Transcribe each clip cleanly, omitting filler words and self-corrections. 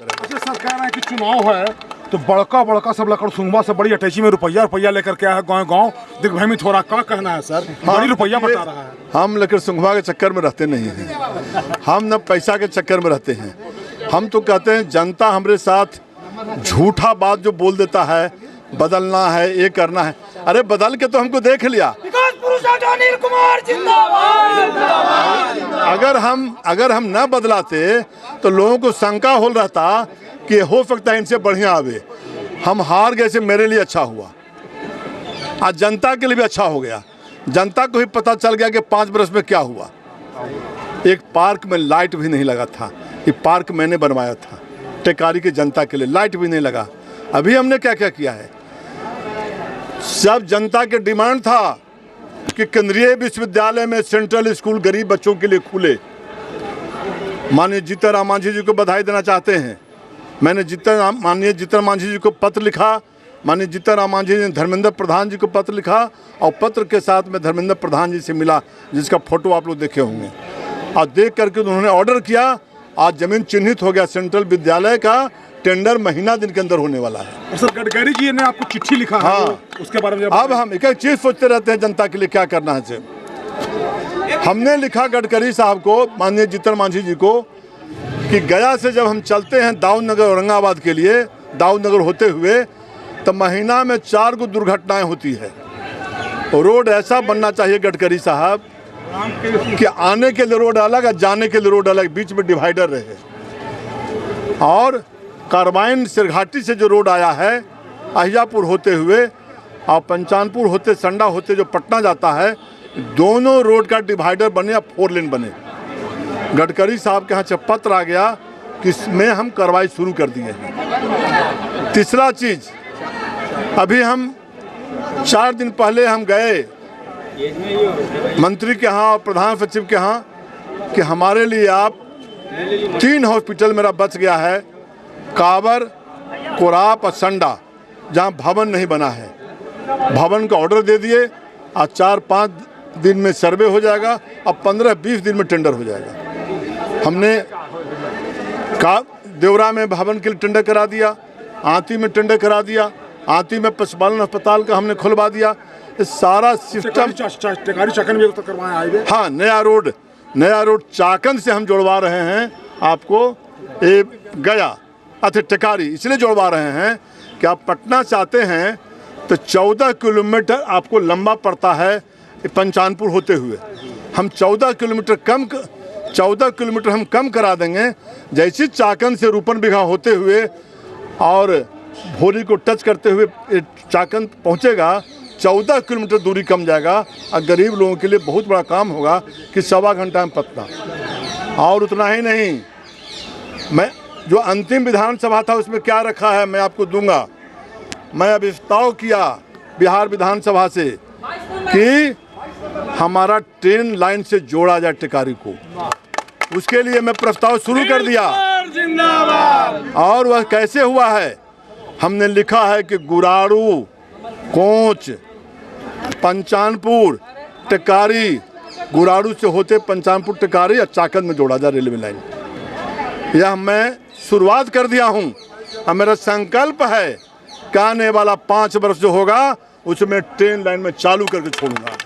अच्छा सर, कह रहे हैं कि चुनाव है तो बड़का बड़का सब लकड़ सुंगवा से बड़ी अटैची में रुपया लेकर के आया है, गाँव गाँव दिग्भ्रमित हो रहा। क्या कहना है सर? बड़ी रुपया बता रहा है। हम लकड़ सुंगवा के चक्कर में रहते नहीं हैं, हम न पैसा के चक्कर में रहते हैं। हम तो कहते हैं जनता हमारे साथ झूठा बात जो बोल देता है, बदलना है, ये करना है। अरे बदल के तो हमको देख लिया। अनिल कुमार जिंदाबाद। अगर हम न बदलाते तो लोगों को शंका हो रहता कि हो सकता है इनसे बढ़िया आवे। हम हार गए से मेरे लिए अच्छा हुआ, आज जनता के लिए भी अच्छा हो गया। जनता को भी पता चल गया कि 5 बरस में क्या हुआ। एक पार्क में लाइट भी नहीं लगा था, ये पार्क मैंने बनवाया था टेकारी की जनता के लिए, लाइट भी नहीं लगा। अभी हमने क्या क्या किया है। सब जनता के डिमांड था कि केंद्रीय विश्वविद्यालय में सेंट्रल स्कूल गरीब बच्चों के लिए खुले। माननीय जीतन राम मांझी जी को बधाई देना चाहते हैं। मैंने माननीय जीतन मांझी जी को पत्र लिखा। माननीय जीतन राम मांझी ने धर्मेंद्र प्रधान जी को पत्र लिखा और पत्र के साथ में धर्मेंद्र प्रधान जी से मिला, जिसका फोटो आप लोग देखे होंगे। और देख करके उन्होंने ऑर्डर किया। आज जमीन चिन्हित हो गया। सेंट्रल विद्यालय का टेंडर महीना दिन के अंदर होने वाला है। सर गडकरी जी ने आपको चिट्ठी लिखा है, हाँ, उसके बारे में अब हम एक चीज सोचते रहते हैं जनता के लिए क्या करना है। हमने लिखा गडकरी साहब को, माननीय जीतन मांझी जी को, कि गया से जब हम चलते हैं दाऊद नगर औरंगाबाद के लिए, दाऊद नगर होते हुए, तो महीना में 4 गो दुर्घटनाएं होती है। रोड ऐसा बनना चाहिए गडकरी साहब कि आने के लिए रोड अलग और जाने के लिए रोड अलग, बीच में डिवाइडर रहे। और कार्बाइन सिरघाटी से जो रोड आया है अहियापुर होते हुए और पंचानपुर होते, संडा होते जो पटना जाता है, दोनों रोड का डिवाइडर बने या 4 लेन बने। गडकरी साहब के यहाँ से पत्र आ गया कि इसमें हम कार्रवाई शुरू कर दिए हैं। तीसरा चीज, अभी हम 4 दिन पहले हम गए मंत्री के यहाँ और प्रधान सचिव के यहाँ कि हमारे लिए आप 3 हॉस्पिटल मेरा बच गया है, काबर, कोराप और संडा, जहाँ भवन नहीं बना है। भवन का ऑर्डर दे दिए और 4-5 दिन में सर्वे हो जाएगा और 15-20 दिन में टेंडर हो जाएगा। हमने देवरा में भवन के लिए टेंडर करा दिया, आंती में टेंडर करा दिया, आंती में पशुपालन अस्पताल का हमने खुलवा दिया। इस सारा सिस्टम टेकारी चाकन भी तो करवाया हाईवे। हाँ, नया रोड चाकन से हम जोड़वा रहे हैं आपको। ये गया अच्छा टेकारी इसलिए जोड़वा रहे हैं कि आप पटना चाहते हैं तो 14 किलोमीटर आपको लंबा पड़ता है पंचानपुर होते हुए। हम 14 किलोमीटर हम कम करा देंगे। जैसे चाकन से रूपन बिघा होते हुए और भोरी को टच करते हुए चाकन पहुंचेगा, 14 किलोमीटर दूरी कम जाएगा और गरीब लोगों के लिए बहुत बड़ा काम होगा कि 1.25 घंटा में पटना। और उतना ही नहीं, मैं जो अंतिम विधानसभा था उसमें क्या रखा है मैं आपको दूंगा। मैं अब प्रस्ताव किया बिहार विधानसभा से कि हमारा ट्रेन लाइन से जोड़ा जाए टेकारी को। उसके लिए मैं प्रस्ताव शुरू कर दिया। और वह कैसे हुआ है, हमने लिखा है कि गुरारू, कोंच, पंचानपुर, टेकारी, गुरारू से होते पंचानपुर, टेकारी और चाकन में जोड़ा जाए रेलवे लाइन। यह मैं शुरुआत कर दिया हूँ और मेरा संकल्प है कि आने वाला 5 वर्ष जो होगा उसमें ट्रेन लाइन में चालू करके छोड़ूंगा।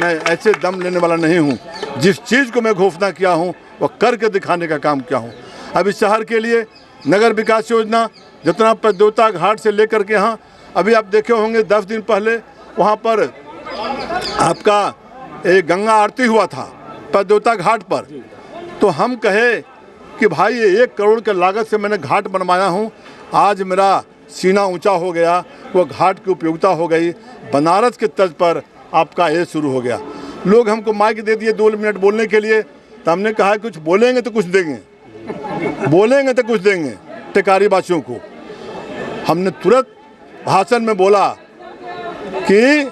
मैं ऐसे दम लेने वाला नहीं हूँ। जिस चीज़ को मैं घोषणा किया हूँ वह करके दिखाने का काम किया हूँ। अभी शहर के लिए नगर विकास योजना जितना पदोता घाट से लेकर के यहाँ, अभी आप देखे होंगे 10 दिन पहले वहाँ पर आपका एक गंगा आरती हुआ था पदोता घाट पर। तो हम कहे कि भाई ये 1 करोड़ के लागत से मैंने घाट बनवाया हूँ, आज मेरा सीना ऊंचा हो गया, वो घाट की उपयोगिता हो गई। बनारस के तर्ज पर आपका ये शुरू हो गया। लोग हमको माइक दे दिए 2 मिनट बोलने के लिए, तो हमने कहा कुछ बोलेंगे तो कुछ देंगे, बोलेंगे तो कुछ देंगे टेकारी वासियों को। हमने तुरंत भाषण में बोला कि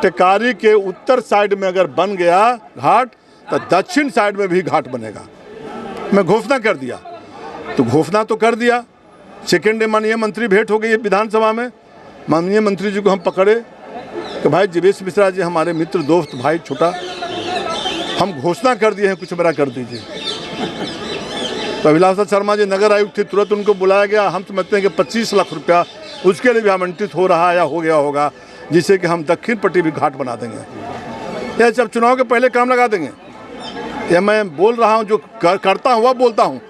टेकारी के उत्तर साइड में अगर बन गया घाट तो दक्षिण साइड में भी घाट बनेगा। मैं घोषणा कर दिया, तो घोषणा तो कर दिया। सेकेंड डे माननीय मंत्री भेंट हो गई विधानसभा में। माननीय मंत्री जी को हम पकड़े कि भाई जीवेश मिश्रा जी हमारे मित्र, दोस्त, भाई, छोटा, हम घोषणा कर दिए हैं, कुछ मेरा कर दीजिए। तो अभिलाष शर्मा जी नगर आयुक्त थे, तुरंत उनको बुलाया गया। हम समझते हैं कि 25 लाख रुपया उसके लिए भी आवंटित हो रहा है या हो गया होगा, जिससे कि हम दक्षिण पट्टी भी घाट बना देंगे। यह सब चुनाव के पहले काम लगा देंगे। यह मैं बोल रहा हूँ, जो करता हूँ वह बोलता हूँ।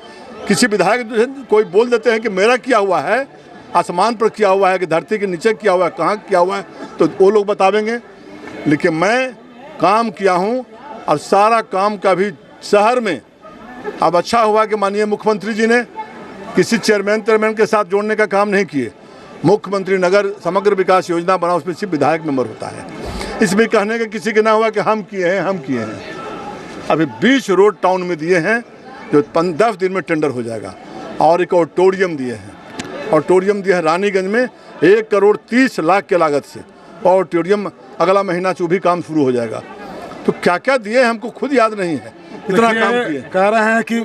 किसी विधायक कोई बोल देते हैं कि मेरा किया हुआ है, आसमान पर किया हुआ है कि धरती के नीचे किया हुआ है, कहाँ किया हुआ है, तो वो लोग बतावेंगे। लेकिन मैं काम किया हूँ और सारा काम का भी शहर में। अब अच्छा हुआ कि माननीय मुख्यमंत्री जी ने किसी चेयरमैन के साथ जोड़ने का काम नहीं किए। मुख्यमंत्री नगर समग्र विकास योजना बना, उसमें सिर्फ विधायक मेंबर होता है। इसमें कहने का किसी के ना हुआ कि हम किए हैं। अभी 20 रोड टाउन में दिए हैं जो 10 दिन में टेंडर हो जाएगा। और एक ऑडिटोरियम दिए हैं, ऑडिटोरियम दिया है रानीगंज में 1 करोड़ 30 लाख के लागत से। ऑडिटोरियम अगला महीना से भी काम शुरू हो जाएगा। तो क्या क्या दिए हमको खुद याद नहीं है, इतना काम किए। कह रहे हैं कि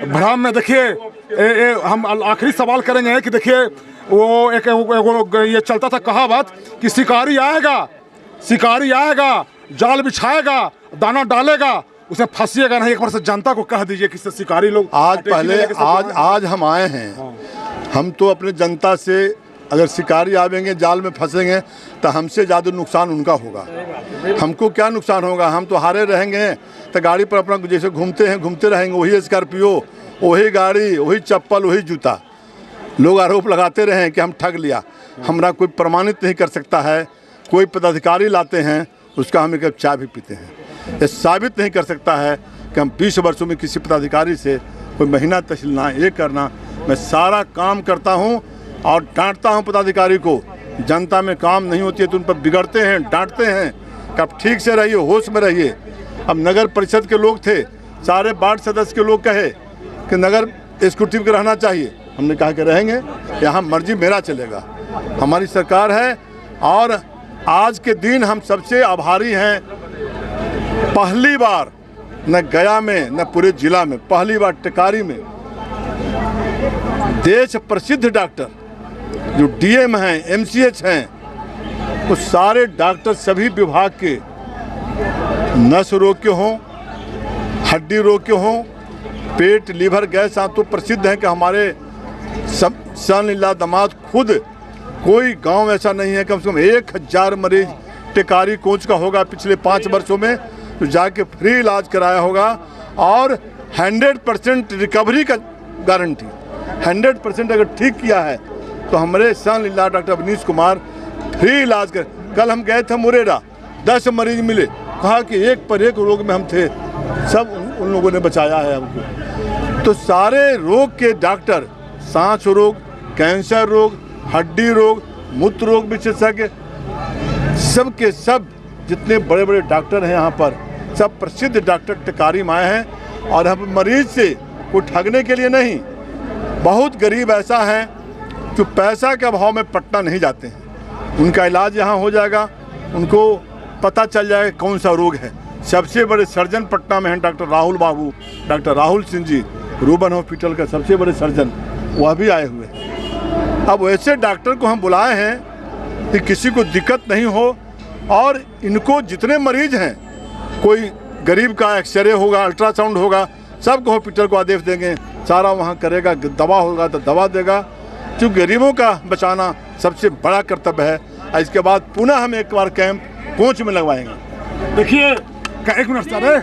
भ्रम में देखिए, हम आखिरी सवाल करेंगे कि देखिए वो एक ये चलता था कहावत कि शिकारी आएगा जाल बिछाएगा दाना डालेगा, उसे फंसिएगा नहीं। एक बार से जनता को कह दीजिए कि शिकारी लोग आज हम आए हैं। हम तो अपने जनता से, अगर शिकारी आवेंगे जाल में फंसेंगे तो हमसे ज़्यादा नुकसान उनका होगा। हमको क्या नुकसान होगा? हम तो हारे रहेंगे तो गाड़ी पर अपना जैसे घूमते रहेंगे, वही स्कॉर्पियो, वही गाड़ी, वही चप्पल, वही जूता। लोग आरोप लगाते रहे कि हम ठग लिया। हमरा कोई प्रमाणित नहीं कर सकता है। कोई पदाधिकारी लाते हैं, उसका हम एक कप चाय भी पीते हैं। ये साबित नहीं कर सकता है कि हम 20 वर्षों में किसी पदाधिकारी से कोई महीना तहसील ये करना। मैं सारा काम करता हूँ और डांटता हूँ पदाधिकारी को। जनता में काम नहीं होती है तो उन पर बिगड़ते हैं, डांटते हैं कि आप ठीक से रहिए, होश में रहिए। अब नगर परिषद के लोग थे, सारे वार्ड सदस्य के लोग कहे कि नगर एक्जीक्यूटिव के रहना चाहिए। हमने कहा कि रहेंगे, यहाँ मर्जी मेरा चलेगा, हमारी सरकार है। और आज के दिन हम सबसे आभारी हैं। पहली बार न गया में न पूरे जिला में, पहली बार टिकारी में देश प्रसिद्ध डॉक्टर जो डीएम हैं, एमसीएच हैं, वो सारे डॉक्टर सभी विभाग के, नस रोग के हों, हड्डी रोग के हों, पेट लीवर गैस, तो प्रसिद्ध हैं कि हमारे सब सन लीला दामाद खुद, कोई गांव ऐसा नहीं है कम से कम 1000 मरीज टिकारी कोच का होगा पिछले 5 वर्षों में, तो जाके फ्री इलाज कराया होगा। और 100% रिकवरी का गारंटी, 100% अगर ठीक किया है तो हमारे सन लीला डॉक्टर अवनीश कुमार फ्री इलाज कर। कल हम गए थे मुरेरा, 10 मरीज मिले, कहा कि एक पर एक रोग में हम थे, सब उन लोगों ने बचाया है हमको। तो सारे रोग के डॉक्टर, सांस रोग, कैंसर रोग, हड्डी रोग, मूत्र रोग विशेषज्ञ, सब के सब जितने बड़े बड़े डॉक्टर हैं यहाँ पर, सब प्रसिद्ध डॉक्टर टिकारी में आए हैं। और हम मरीज से कोई ठगने के लिए नहीं, बहुत गरीब ऐसा है जो पैसा के अभाव में पटना नहीं जाते हैं, उनका इलाज यहाँ हो जाएगा, उनको पता चल जाएगा कौन सा रोग है। सबसे बड़े सर्जन पटना में हैं डॉक्टर राहुल बाबू, doctor Rahul Singh ji, Ruben hospital का सबसे बड़े सर्जन, वह भी आए हुए हैं। अब वैसे डॉक्टर को हम बुलाए हैं कि किसी को दिक्कत नहीं हो। और इनको जितने मरीज हैं, कोई गरीब का एक्सरे होगा, अल्ट्रासाउंड होगा, सबको हॉस्पिटल को आदेश देंगे, सारा वहाँ करेगा। दवा होगा तो दवा देगा। जो गरीबों का बचाना सबसे बड़ा कर्तव्य है। इसके बाद पुनः हम एक बार कैंप कोच में लगवाएंगे। देखिए, एक मिनट सर,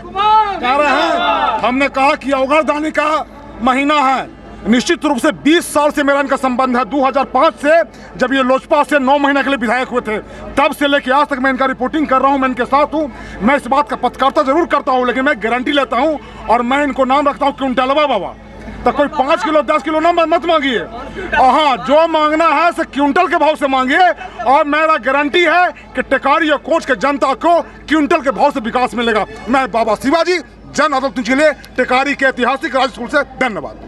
कह रहे हैं, हमने कहा कि अवघड़दानी का महीना है। निश्चित रूप से 20 साल से मेरा इनका संबंध है। 2005 से, जब ये लोजपा से 9 महीने के लिए विधायक हुए थे, तब से लेकर आज तक मैं इनका रिपोर्टिंग कर रहा हूं, मैं इनके साथ हूं। मैं इस बात का पत्रकारिता जरूर करता हूं, लेकिन मैं गारंटी लेता हूं और मैं इनको नाम रखता हूं क्विंटलवा बाबा। तो कोई 5 किलो 10 किलो ना मत मांगिए, और हाँ, जो मांगना है से क्विंटल के भाव से मांगिए। और मेरा गारंटी है कि टिकारी और कोच के जनता को क्विंटल के भाव से विकास मिलेगा। मैं बाबा शिवाजी, जन आदर्श के लिए टिकारी के ऐतिहासिक राज स्कूल से धन्यवाद।